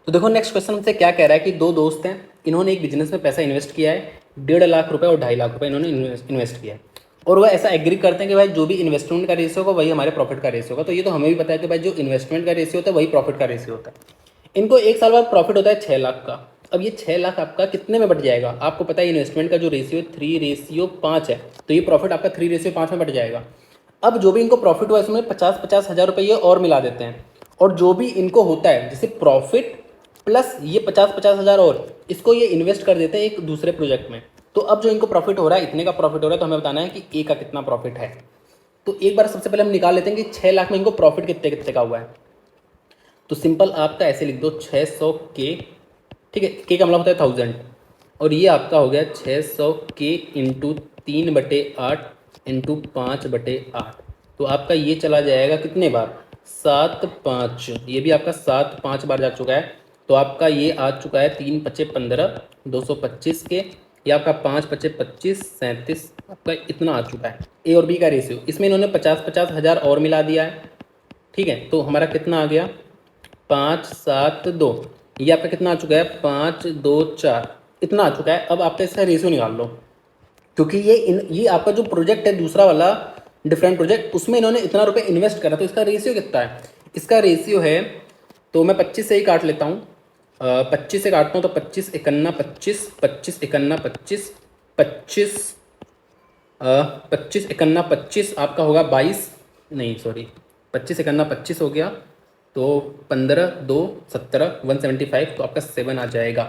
तो देखो नेक्स्ट क्वेश्चन हमसे क्या कह रहा है कि दो दोस्त हैं, इन्होंने एक बिजनेस में पैसा इन्वेस्ट किया है, 1.5 लाख रुपए और 2.5 लाख रुपए इन्होंने इन्वेस्ट किया है, और वह ऐसा एग्री करते हैं कि भाई जो भी इन्वेस्टमेंट का रेशियो होगा वही हमारे प्रॉफिट का रेशियो होगा। तो ये तो हमें भी पता है कि भाई जो इन्वेस्टमेंट का रेशियो होता है वही प्रॉफिट का रेशियो होता है। इनको 1 साल बाद प्रॉफिट होता है 6 लाख का। अब ये 6 लाख आपका कितने में बट जाएगा? आपको पता है इन्वेस्टमेंट का जो रेशियो 3:5 है, तो ये प्रॉफिट आपका 3:5 में बट जाएगा। अब जो भी इनको प्रॉफिट हुआ इसमें 50-50 हज़ार रुपये और मिला देते हैं, और जो भी इनको होता है जैसे प्रॉफिट प्लस ये 50-50 हज़ार और इसको ये इन्वेस्ट कर देते हैं एक दूसरे प्रोजेक्ट में। तो अब जो इनको प्रॉफिट हो रहा है, इतने का प्रॉफिट हो रहा है, तो हमें बताना है कि ए का कितना प्रॉफिट है। तो एक बार सबसे पहले हम निकाल लेते हैं कि 6 लाख में इनको प्रॉफिट कितने कितने का हुआ है। तो सिंपल आपका ऐसे लिख दो 600 के, ठीक है, के का मतलब होता है 1000, और ये आपका हो गया 600 के इंटू 3/8 इंटू 5/8। तो आपका ये चला जाएगा कितने बार? 7-5, ये भी आपका 7-5 बार जा चुका है। तो आपका ये आ चुका है 3×5=15, 225 के, ये आपका 5×5=25, 37, आपका इतना आ चुका है ए और बी का रेशियो। इसमें इन्होंने 50-50 हज़ार और मिला दिया है, ठीक है। तो हमारा कितना आ गया 5-7-2, ये आपका कितना आ चुका है 5-2-4, इतना आ चुका है। अब आपका इसका रेशियो निकाल लो, क्योंकि ये आपका जो प्रोजेक्ट है दूसरा वाला डिफरेंट प्रोजेक्ट, उसमें इन्होंने इतना रुपये इन्वेस्ट करा, तो इसका रेशियो कितना है? इसका रेशियो है तो मैं 25 से ही काट लेता हूँ। 25 से काटता हूँ तो 25 इकन्ना 25, 25 इकन्ना 25, 25 25 इकन्ना 25 आपका होगा 22, नहीं सॉरी 25 इकन्ना 25 हो गया, तो 15 2 17 175, तो आपका 7 आ जाएगा।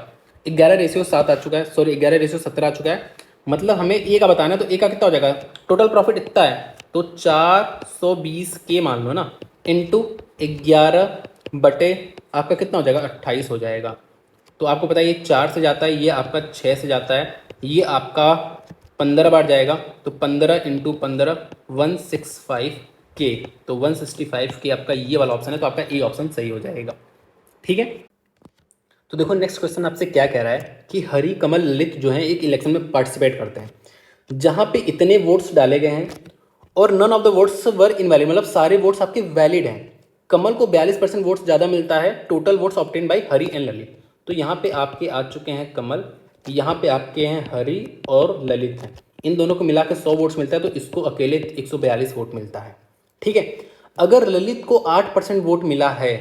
11:7 आ चुका है, सॉरी 11:17 आ चुका है। मतलब हमें ए का बताना है, तो ए का कितना हो जाएगा, टोटल प्रॉफिट इतना है तो 420 के मान लो ना, इंटू 11 बटे आपका कितना हो जाएगा 28 हो जाएगा। तो आपको पता है ये 4 से जाता है, ये आपका 6 से जाता है, ये आपका 15 बार जाएगा, तो 15 इंटू 15 165 के, तो 165 के आपका ये वाला ऑप्शन है, तो आपका ए ऑप्शन सही हो जाएगा। ठीक है, तो देखो नेक्स्ट क्वेश्चन आपसे क्या कह रहा है कि हरि कमल ललित जो है एक इलेक्शन में पार्टिसिपेट करते हैं जहां पे इतने वोट्स डाले गए हैं और none of the votes were invalid, मतलब सारे वोट्स आपके वैलिड हैं। कमल को 42% वोट्स ज़्यादा मिलता है total votes obtain by Hari and Lalit. तो यहाँ पे आपके आ चुके हैं कमल, यहाँ पे आपके हैं हरि और ललित हैं, इन दोनों को मिला के 100 वोट्स मिलता है, तो इसको अकेले 142 वोट मिलता है। ठीक है, अगर ललित को 8% वोट मिला है,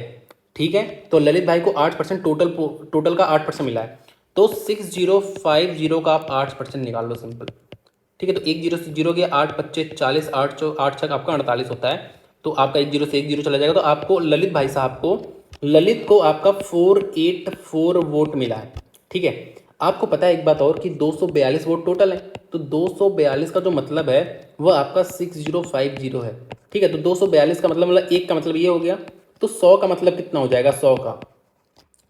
ठीक है, तो ललित भाई को 8% टोटल का 8% मिला है, तो 6050 का आप 8% निकाल लो सिंपल। ठीक है, तो 1 0 से 0 गया, 8 25 40, 8 6 आपका 48 होता है, तो आपका 1 0 से 1 0 चला जाएगा, तो आपको ललित भाई साहब को, ललित को आपका 484 वोट मिला है। ठीक है, आपको पता है एक बात और कि 242 वोट टोटल है, तो 242 का जो मतलब है वह आपका 6050 है। ठीक है, तो 242 का मतलब एक का मतलब ये हो गया, तो 100 का मतलब कितना हो जाएगा, 100 का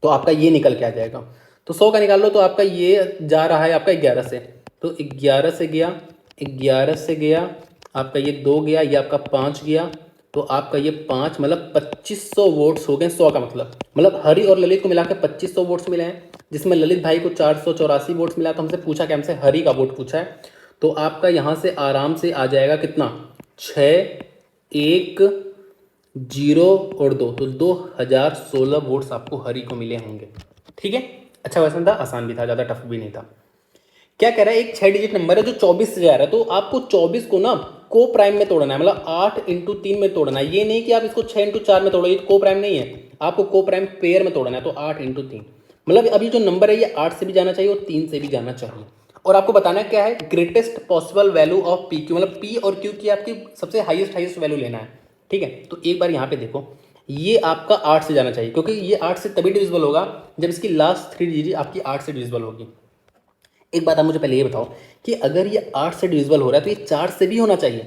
तो आपका ये निकल के आ जाएगा। तो 100 का निकाल लो, तो आपका ये जा रहा है आपका 11 से, तो 11 से गया, 11 से गया, आपका ये 2 गया, ये आपका 5 गया, तो आपका ये 5 मतलब 2500 वोट्स हो गए 100 का मतलब हरि और ललित को मिला के 2500 वोट्स मिले हैं, जिसमें ललित भाई को 484 वोट्स मिला। तो हमसे पूछा कि हमसे हरि का वोट पूछा है, तो आपका यहाँ से आराम से आ जाएगा कितना, 6 1 0 और 2, तो 2016 वोट्स आपको हरि को मिले होंगे। ठीक है, अच्छा क्वेश्चन था, आसान भी था, ज़्यादा टफ भी नहीं था। क्या कह रहा है, एक 6 डिजिट नंबर है जो 24 से जा रहा है, तो आपको 24 को ना को प्राइम में तोड़ना है, मतलब 8 इंटू 3 में तोड़ना है। ये नहीं कि आप इसको 6 इंटू 4 में तोड़ो, ये को प्राइम नहीं है, आपको को प्राइम पेयर में तोड़ना है, तो 8 इंटू 3, मतलब अभी जो नंबर है ये 8 से भी जाना चाहिए और 3 से भी जाना चाहिए। और आपको बताना क्या है, greatest possible value of P Q, मतलब पी और क्यू की आपकी सबसे हाईएस्ट वैल्यू लेना है। ठीक है, तो एक बार यहाँ पे देखो, ये आपका 8 से जाना चाहिए, क्योंकि ये 8 से तभी डिविजिबल होगा जब इसकी लास्ट 3 डिजिट आपकी 8 से डिविजिबल होगी। एक बात आप मुझे पहले ये बताओ कि अगर ये 8 से डिविजिबल हो रहा है तो ये 4 से भी होना चाहिए,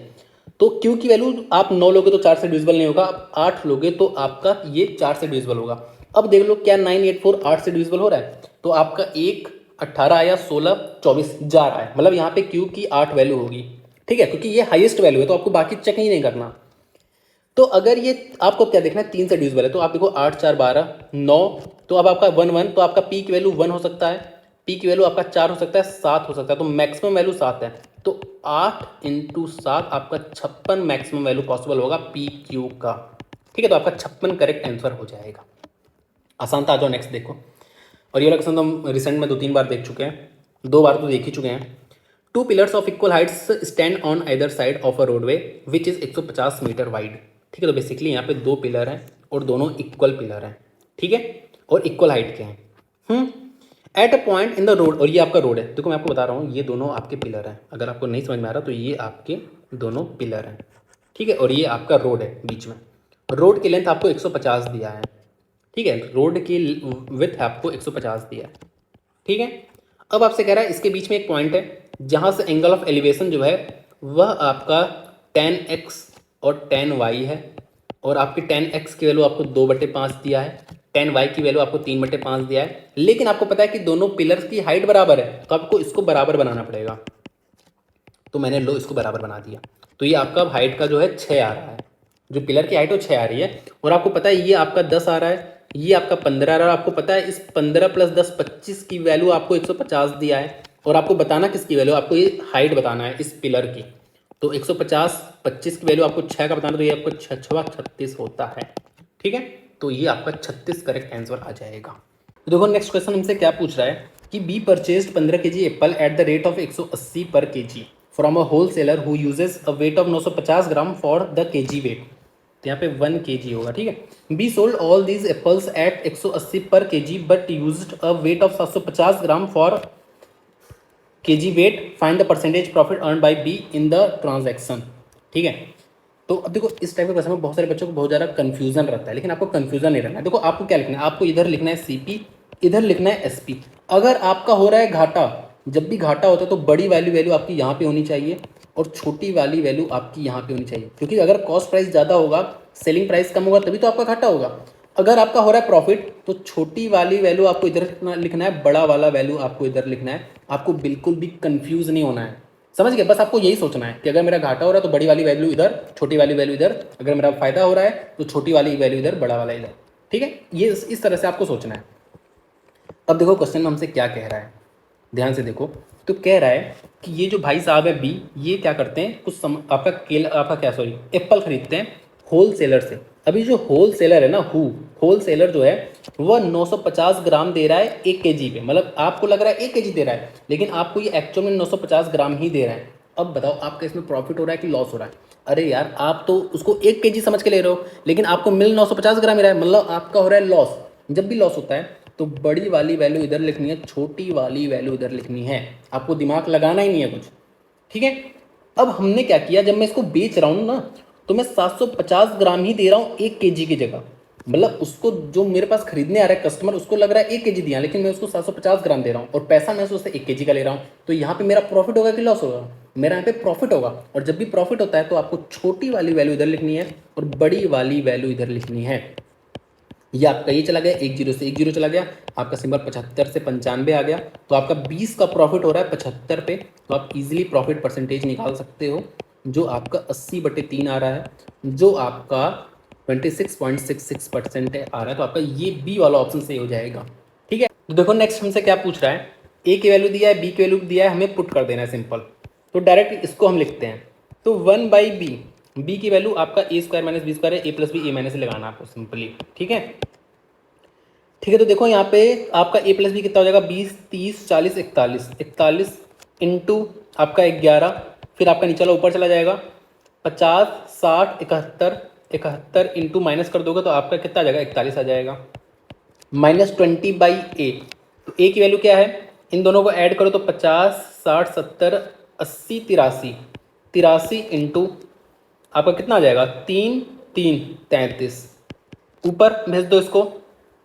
तो क्यू की वैल्यू आप 9 लोगे तो 4 से डिविजिबल नहीं होगा, आप 8 लोगे तो आपका ये 4 से डिविजिबल होगा। अब देख लो क्या 984 8 से डिविजिबल हो रहा है, तो आपका 1 18 आया, 16 24 जा रहा है, मतलब यहाँ पे क्यू की 8 वैल्यू होगी। ठीक है, क्योंकि ये हाईएस्ट वैल्यू है, तो आपको बाकी चेक ही नहीं करना। तो अगर ये आपको क्या देखना है, 3 से डिविजिबल है, तो आप देखो 8 4 12 9, तो अब आपका 1 1, तो आपका पी की वैल्यू 1 हो सकता है, पी की वैल्यू आपका 4 हो सकता है, 7 हो सकता है, तो मैक्सिमम वैल्यू 7 है, तो 8 इंटू 7 आपका 56 मैक्सिमम वैल्यू पॉसिबल होगा पी क्यू का। ठीक है, तो आपका 56 करेक्ट आंसर हो जाएगा। आसान था, आ जाओ नेक्स्ट देखो। और ये वाला क्वेश्चन तो हम रिसेंट में 2-3 बार देख चुके हैं, 2 बार तो देख ही चुके हैं। 2 pillars of equal heights stand on either side of a roadway which is 150 metre wide. ठीक है, तो बेसिकली यहाँ पे 2 पिलर हैं और दोनों इक्वल पिलर हैं। ठीक है, और इक्वल हाइट के हैं। At a point in the road, और ये आपका रोड है, देखो मैं आपको बता रहा हूँ ये दोनों आपके पिलर हैं, अगर आपको नहीं समझ में आ रहा तो ये आपके दोनों पिलर हैं। ठीक है, और ये आपका रोड है बीच में, रोड की लेंथ आपको 150 दिया है। ठीक है, रोड की विड्थ आपको 150 दिया है। ठीक है, अब आपसे कह रहा है इसके बीच में एक पॉइंट है जहाँ से एंगल ऑफ एलिवेशन जो है वह आपका 10x और 10y है, और आपकी 10x की वैल्यू आपको 2/5 दिया है, 10y की वैल्यू आपको 3/5 दिया है, लेकिन आपको पता है कि दोनों पिलर्स की हाइट बराबर है, तो आपको इसको बराबर बनाना पड़ेगा। तो मैंने लो इसको बराबर बना दिया, तो ये आपका हाइट का जो है 6 आ रहा है, जो पिलर की हाइट है वो 6 आ रही है, और आपको पता है ये आपका 10 आ रहा है, ये आपका 15 आ रहा है, आपको पता है इस 15 + 10 25 की वैल्यू आपको 150 दिया है, और आपको बताना किसकी वैल्यू, आपको ये हाइट बताना है इस पिलर की, तो 150 25 की वैल्यू आपको 6 का बताना, तो ये आपको 6 36 होता है। ठीक है, तो ये आपका 36 करेक्ट आंसर आ जाएगा। तो देखो नेक्स्ट क्वेश्चन हमसे क्या पूछ रहा है कि B purchased 15 kg apple at the rate of 180 per kg from a whole seller who uses a weight of 950 gram for the kg weight. तो यहाँ पे 1 kg होगा, ठीक है। B sold all these apples at 180 per kg but used a weight of 750 gram for kg weight, find the percentage profit earn by B in the transaction, ठीक है। तो अब देखो इस टाइप के क्वेश्चन में बहुत सारे बच्चों को बहुत ज़्यादा कन्फ्यूजन रहता है, लेकिन आपको कन्फ्यूजन नहीं रहना है। देखो आपको क्या लिखना है, आपको इधर लिखना है CP, इधर लिखना है SP। अगर आपका हो रहा है घाटा, जब भी घाटा होता है तो बड़ी वैल्यू आपकी यहाँ पे होनी चाहिए और छोटी वाली वैल्यू आपकी यहाँ पे होनी चाहिए, क्योंकि अगर कॉस्ट प्राइस ज़्यादा होगा, सेलिंग प्राइस कम होगा, तभी तो आपका घाटा होगा। अगर आपका हो रहा है प्रॉफिट तो छोटी वाली वैल्यू आपको इधर लिखना है, बड़ा वाला वैल्यू आपको इधर लिखना है। आपको बिल्कुल भी कंफ्यूज नहीं होना है, समझ गए। बस आपको यही सोचना है कि अगर मेरा घाटा हो रहा है तो बड़ी वाली वैल्यू इधर, छोटी वाली वैल्यू इधर। अगर मेरा फायदा हो रहा है तो छोटी वाली वैल्यू इधर, बड़ा वाला इधर, ठीक है। ये इस तरह से आपको सोचना है। अब देखो क्वेश्चन में हमसे क्या कह रहा है, ध्यान से देखो। तो कह रहा है कि ये जो भाई साहब है बी, ये क्या करते हैं, आपका क्या सॉरी एप्पल खरीदते हैं होल सेलर से। अभी जो होल सेलर है ना, होल सेलर जो है वह 950 ग्राम दे रहा है 1 kg पे। मतलब आपको लग रहा है 1 kg दे रहा है, लेकिन आपको ये एक्चुअल में 950 ग्राम ही दे रहा है। अब बताओ आपका इसमें प्रॉफिट हो रहा है कि लॉस हो रहा है? अरे यार, आप तो उसको 1 kg समझ के ले रहे हो, लेकिन आपको मिल 950 ग्राम ही रहा है, मतलब आपका हो रहा है लॉस। जब भी लॉस होता है तो बड़ी वाली वैल्यू इधर लिखनी है, छोटी वाली वैल्यू इधर लिखनी है। आपको दिमाग लगाना ही नहीं है कुछ, ठीक है। अब हमने क्या किया, जब मैं इसको बेच रहा हूँ ना, तो मैं 750 ग्राम ही दे रहा हूँ 1 kg की जगह। मतलब उसको जो मेरे पास खरीदने आ रहा है कस्टमर, उसको लग रहा है 1 kg दिया, लेकिन मैं उसको 750 ग्राम दे रहा हूँ और पैसा मैं उससे 1 kg का ले रहा हूँ। तो यहाँ पे मेरा प्रॉफिट होगा कि लॉस होगा? मेरा यहाँ पे प्रॉफिट होगा। और जब भी प्रॉफिट होता है तो आपको छोटी वाली वैल्यू इधर लिखनी है और बड़ी वाली वैल्यू इधर लिखनी है। ये आपका ये चला गया, 10 से 10 चला गया, आपका सिंबल 75 से 95 आ गया। तो आपका 20 का प्रॉफिट हो रहा है 75 पे। तो आप इजीली प्रॉफिट परसेंटेज निकाल सकते हो, जो आपका 80/3 आ रहा है, जो आपका 26.66% आ रहा है। तो आपका ये बी वाला ऑप्शन सही हो जाएगा, ठीक है। तो देखो नेक्स्ट हमसे क्या पूछ रहा है, ए की वैल्यू दिया है, बी की वैल्यू दिया है, हमें पुट कर देना है सिंपल। तो डायरेक्ट इसको हम लिखते हैं। तो 1/b, बी की वैल्यू आपका a² - b² है, a + b a- लगाना आपको सिंपली, ठीक है। ठीक है, तो देखो यहाँ पे आपका a + b कितना हो जाएगा, 20 30 40 41, 41 इंटू आपका 11, फिर आपका नीचे वाला ऊपर चला जाएगा 50 60 71, 71 इंटू माइनस कर दोगे तो आपका कितना आ जाएगा, 41 आ जाएगा। -20/a, तो a की वैल्यू क्या है, इन दोनों को ऐड करो तो 50 60 70 80 83, 83 इंटू आपका कितना आ जाएगा, 3 3 33, ऊपर भेज दो इसको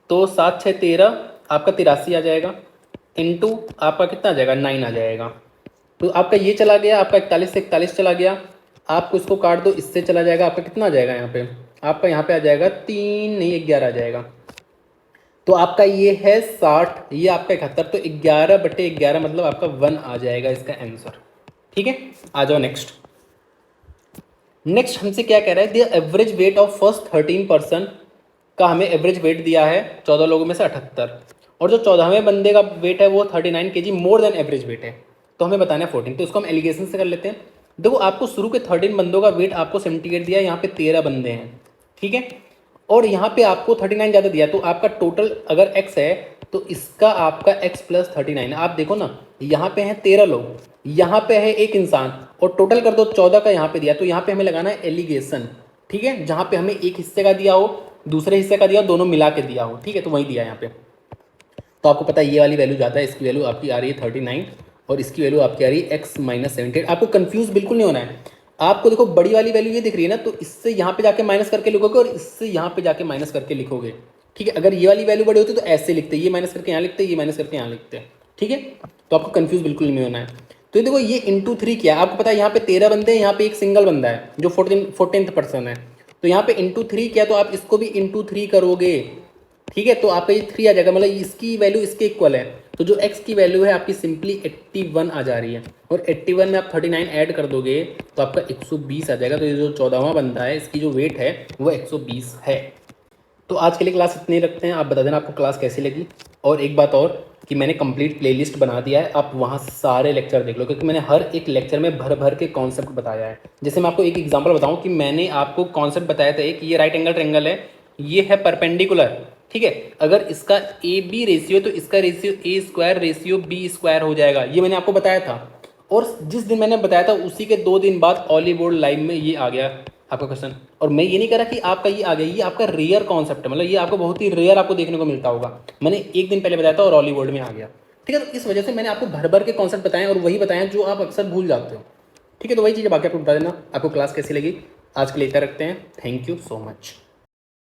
तो 7 6 13, आपका 83 आ जाएगा, इंटू आपका कितना आ जाएगा, 9 आ जाएगा। तो आपका ये चला गया, आपका 41 से 41 चला गया, आपको इसको काट दो, इससे चला जाएगा, आपका कितना आ जाएगा यहाँ पे, आपका यहाँ पे आ जाएगा 3 नहीं 11 आ जाएगा। तो आपका ये है 60, ये आपका 71, तो 11/11 मतलब आपका 1 आ जाएगा इसका आंसर, ठीक है। आ जाओ नेक्स्ट। नेक्स्ट हमसे क्या कह रहा है, the average weight of first 13% का हमें एवरेज वेट दिया है 14 लोगों में से 78, और जो 14वें बंदे का वेट है वो 39 kg more than average weight है। तो हमें बताना है 14, तो इसको हम एलिगेशन से कर लेते हैं। देखो आपको शुरू के 13 बंदों का वेट आपको 78 दिया है, यहाँ पे 13 बंदे हैं, ठीक है, और यहाँ पे आपको 39 ज़्यादा दिया, तो आपका टोटल अगर x है तो इसका आपका x + 39। आप देखो ना, यहाँ पे हैं 13 लोग, यहाँ पे है एक इंसान, और टोटल कर दो 14 का यहाँ पे दिया, तो यहाँ पे हमें लगाना है एलिगेशन, ठीक है, जहाँ पे हमें एक हिस्से का दिया हो, दूसरे हिस्से का दिया हो, दोनों मिला के दिया हो, ठीक है, तो वही दिया यहाँ पे। तो आपको पता है ये वाली वैल्यू जाता है, इसकी वैल्यू आपकी आ रही है 39 और इसकी वैल्यू आपकी आ रही है x - 78। आपको कंफ्यूज बिल्कुल नहीं होना है। आपको देखो बड़ी वाली वैल्यू ये दिख रही है ना, तो इससे यहाँ पे जाके माइनस करके लिखोगे और इससे यहाँ पे जाके माइनस करके लिखोगे, ठीक है। अगर ये वाली वैल्यू बड़ी होती तो ऐसे लिखते, ये माइनस करके यहाँ लिखते, ये माइनस करके यहाँ लिखते, ठीक है। तो आपको कंफ्यूज बिल्कुल नहीं होना है। तो देखो ये × 3 किया, आपको पता है यहाँ पे 13 बंदे हैं, यहाँ पे एक सिंगल बंदा है जो 14th पर्सन है, तो यहाँ पे × 3 किया, तो आप इसको भी × 3 करोगे, ठीक है। तो आपका ये 3 आ जाएगा, मतलब इसकी वैल्यू इसके इक्वल है। तो जो x की वैल्यू है आपकी सिंपली 81 आ जा रही है, और 81 में आप 39 ऐड कर दोगे तो आपका 120 आ जाएगा। तो ये जो 14वां बंदा है, इसकी जो वेट है वो 120 है। तो आज के लिए क्लास इतनी रखते हैं। आप बता देना आपको क्लास कैसी लगी। और एक बात और कि मैंने कंप्लीट प्लेलिस्ट बना दिया है, आप वहाँ सारे लेक्चर देख लो, क्योंकि मैंने हर एक लेक्चर में भर भर के कॉन्सेप्ट बताया है। जैसे मैं आपको एक एग्जांपल बताऊं कि मैंने आपको कॉन्सेप्ट बताया था एक, ये राइट एंगल ट्रायंगल है, ये है परपेंडिकुलर, ठीक है। अगर इसका AB रेशियो तो इसका रेशियो A² रेशियो B² हो जाएगा, ये मैंने आपको बताया था। और जिस दिन मैंने बताया था उसी के 2 दिन बाद ऑली बोर्ड लाइव में ये आ गया, आपका क्वेश्चन। और मैं ये नहीं कह रहा कि आपका ये आ गया, ये आपका रेयर कॉन्सेप्ट है, मतलब ये आपको बहुत ही रेयर आपको देखने को मिलता होगा। मैंने एक दिन पहले बताया था और हॉलीवुड में आ गया। ठीक है, तो इस वजह से मैंने आपको भर भर के कॉन्सेप्ट बताए और वही बताए जो आप अक्सर भूल जाते हो। ठीक है, तो वही चीज़ बाकी आपको बता देना। आपको क्लास कैसी लगी आज के लिए इतना रखते हैं। Thank you so much.